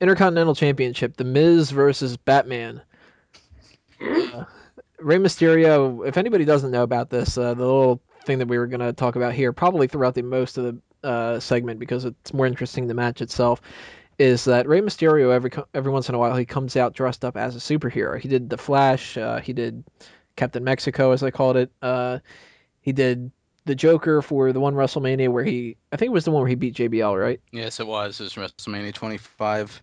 Intercontinental Championship, The Miz versus Batman. Uh, Rey Mysterio, if anybody doesn't know about this, the little thing that we were going to talk about here, probably throughout the most of the segment because it's more interesting the match itself, is that Rey Mysterio every once in a while he comes out dressed up as a superhero. He did the Flash, he did Captain Mexico as I called it. He did the Joker for the one WrestleMania where I think it was the one where he beat JBL, right? Yes, it was. It was WrestleMania 25.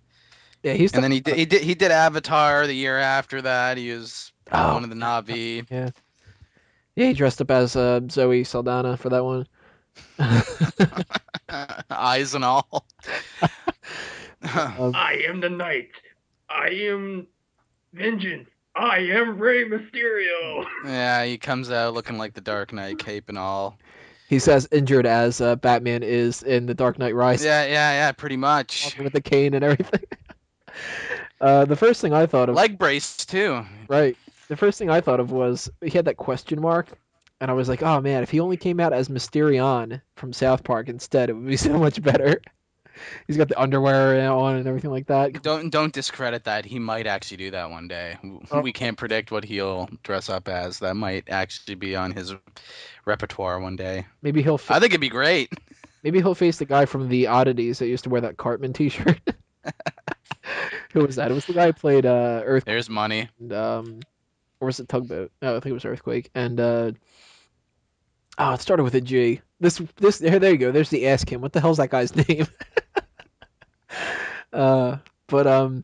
Yeah, he's And done. then he did Avatar the year after that. He was Oh, one of the Na'vi. yeah, yeah. He dressed up as Zoe Saldana for that one. Eyes and all. um, I am the knight. I am vengeance. I am Rey Mysterio. Yeah, he comes out looking like the Dark Knight, cape and all. he's as injured as Batman is in The Dark Knight Rises, Yeah, pretty much. walking with the cane and everything. The first thing I thought of, Leg brace too. right? The first thing I thought of was he had that question mark, and I was like, oh man, if he only came out as Mysterion from South Park instead, it would be so much better. He's got the underwear on and everything like that. Don't discredit that. He might actually do that one day. Oh, We can't predict what he'll dress up as. That might actually be on his repertoire one day. maybe he'll I think it'd be great. maybe he'll face the guy from the Oddities that used to wear that Cartman T-shirt. Who was that? It was the guy who played Earthquake, There's money. and, or was it Tugboat? No, I think it was Earthquake. And oh, it started with a G. This there you go. There's the Ask Him. What the hell's that guy's name? But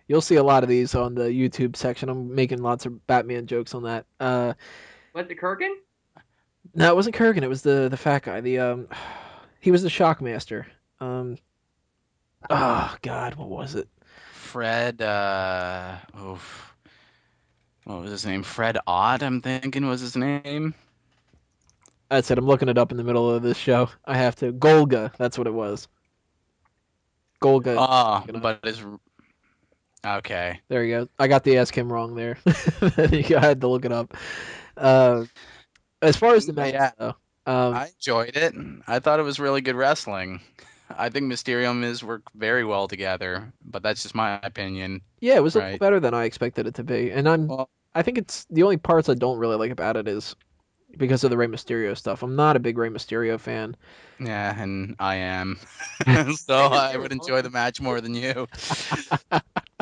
you'll see a lot of these on the YouTube section. I'm making lots of Batman jokes on that. Was it Kurgan? No, it wasn't Kurgan. It was the fat guy. He was the Shockmaster. Oh God, what was it? Fred. Oof. What was his name? Fred Odd, I'm thinking was his name. I said I'm looking it up in the middle of this show. I have to. Golga. That's what it was. Golga. Oh, but it's okay. There you go. I got the Ask Him wrong there. I had to look it up. Uh, as far as the match, Yeah, though, I enjoyed it. I thought it was really good wrestling. I think Mysterio and Miz work very well together, but that's just my opinion, yeah, it was a little right? better than I expected it to be. And Well, I think it's the only parts I don't really like about it is because of the Rey Mysterio stuff. I'm not a big Rey Mysterio fan. yeah, and I am. So I would enjoy the match more than you.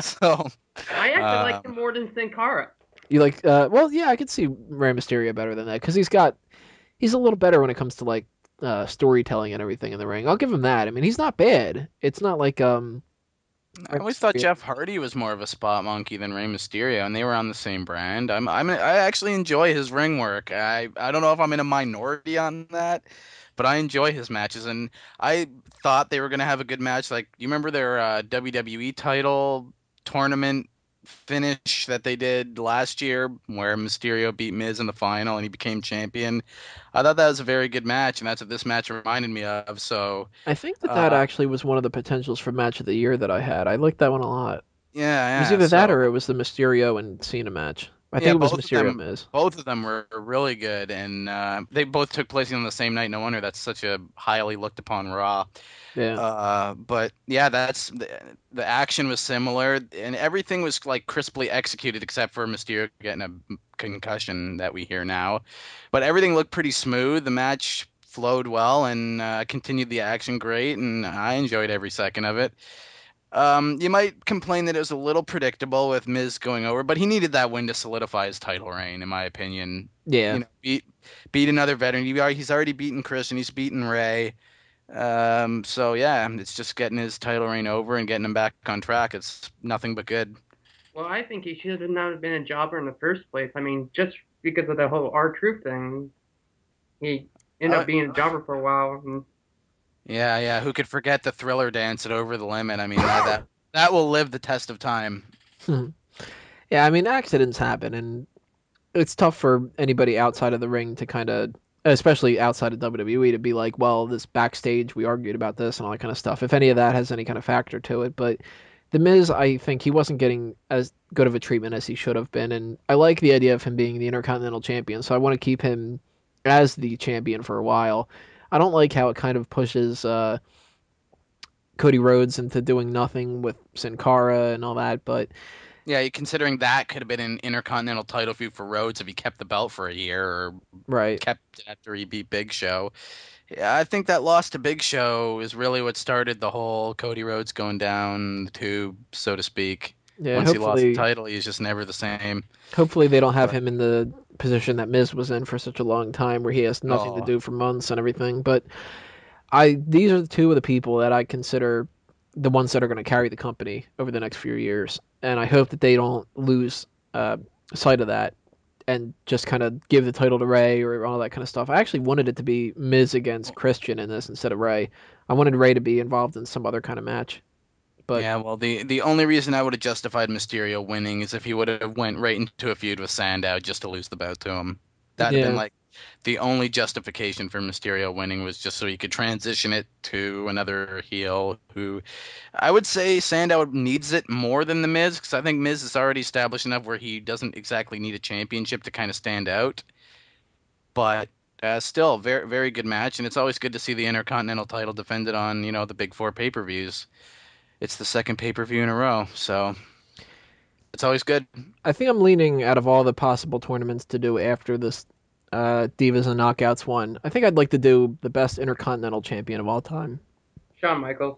So, I actually uh, liked him more than Sin Cara. You like, well, yeah, I could see Rey Mysterio better than that because he's a little better when it comes to like storytelling and everything in the ring. I'll give him that. I mean, he's not bad. It's not like I Rey always thought Mysterio. Jeff Hardy was more of a spot monkey than Rey Mysterio, and they were on the same brand. I actually enjoy his ring work. I don't know if I'm in a minority on that, but I enjoy his matches, and I thought they were gonna have a good match. Like, you remember their WWE title tournament finish that they did last year, where Mysterio beat Miz in the final and he became champion? I thought that was a very good match, and that's what this match reminded me of. So, I think that uh, actually was one of the potentials for match of the year that I had. I liked that one a lot. It was yeah, yeah. either that So. or it was the Mysterio and Cena match. I think Yeah, it was Mysterio Miz. both of them were really good, and they both took place on the same night. No wonder that's such a highly looked upon Raw. Yeah. But yeah, the action was similar, and everything was like crisply executed except for Mysterio getting a concussion that we hear now. But everything looked pretty smooth. The match flowed well and continued the action great, and I enjoyed every second of it. You might complain that it was a little predictable with Miz going over, but he needed that win to solidify his title reign, in my opinion. Yeah. You know, beat another veteran. He's already beaten Chris and he's beaten Ray. So yeah, it's just getting his title reign over and getting him back on track. It's nothing but good. Well, I think he should have not been a jobber in the first place. I mean, just because of the whole R-Truth thing, he ended Uh, up being a jobber for a while. And yeah. Who could forget the Thriller dance at Over the Limit? I mean, that will live the test of time. Yeah, I mean accidents happen and it's tough for anybody outside of the ring to kind of especially outside of WWE to be like, well, this backstage we argued about this and all that kind of stuff. If any of that has any kind of factor to it, but The Miz, I think he wasn't getting as good of a treatment as he should have been, and I like the idea of him being the Intercontinental Champion, so I want to keep him as the champion for a while. I don't like how it kind of pushes Cody Rhodes into doing nothing with Sin Cara and all that, but Yeah, considering that could have been an Intercontinental title feud for Rhodes if he kept the belt for a year or right. kept it after he beat Big Show. Yeah, I think that loss to Big Show is really what started the whole Cody Rhodes going down the tube, so to speak. Yeah, Once he lost the title, he's just never the same. hopefully they don't have But him in the position that Miz was in for such a long time where he has nothing to oh, do for months and everything. But these are the two of the people that I consider the ones that are going to carry the company over the next few years, and I hope that they don't lose uh, sight of that and just kind of give the title to Ray or all that kind of stuff. I actually wanted it to be Miz against Christian in this instead of Ray. I wanted Ray to be involved in some other kind of match. But yeah, well, the only reason I would have justified Mysterio winning is if he would have went right into a feud with Sandow just to lose the belt to him. That'd have been yeah, like the only justification for Mysterio winning was just so he could transition it to another heel who I would say Sandow needs it more than the Miz because I think Miz is already established enough where he doesn't exactly need a championship to kind of stand out. But still, very very good match, and it's always good to see the Intercontinental title defended on the big four pay-per-views. It's the second pay-per-view in a row, so it's always good. I think I'm leaning out of all the possible tournaments to do after this Divas and Knockouts one. I think I'd like to do the best Intercontinental Champion of all time. Shawn Michaels.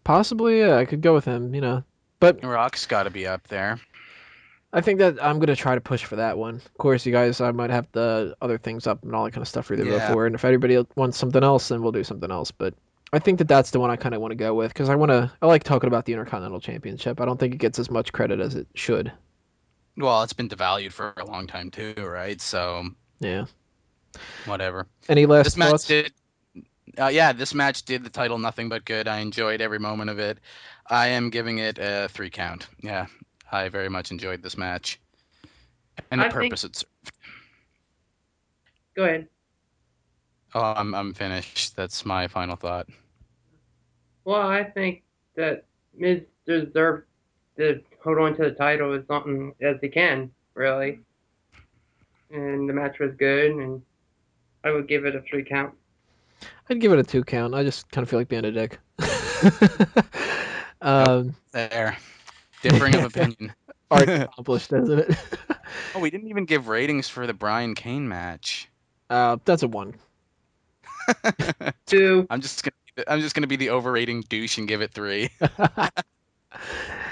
Possibly, yeah, I could go with him, But Rock's got to be up there. I think that I'm gonna try to push for that one. Of course, you guys, I might have the other things up and all that kind of stuff for you to vote Yeah. for, and if anybody wants something else, then we'll do something else. But I think that that's the one I kind of want to go with because I like talking about the Intercontinental Championship. I don't think it gets as much credit as it should. Well, it's been devalued for a long time too, right? So Yeah. whatever. Any last This match thoughts? did. This match did the title nothing but good. I enjoyed every moment of it. I am giving it a 3 count. Yeah, I very much enjoyed this match and the I think. purpose it's. Go ahead. Oh, I'm finished. That's my final thought. Well, I think that Miz deserves to hold on to the title as long as he can, really. And the match was good, and I would give it a 3 count. I'd give it a 2 count. I just kind of feel like being a dick. Nope. um, There. Differing of opinion. Art accomplished, isn't it? Oh, we didn't even give ratings for the Brian Kane match. That's a 1. 2. I'm just gonna be the overrating douche and give it 3.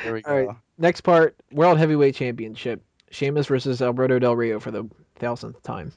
There we All right. go. Next part: World Heavyweight Championship. Sheamus versus Alberto Del Rio for the 1000th time.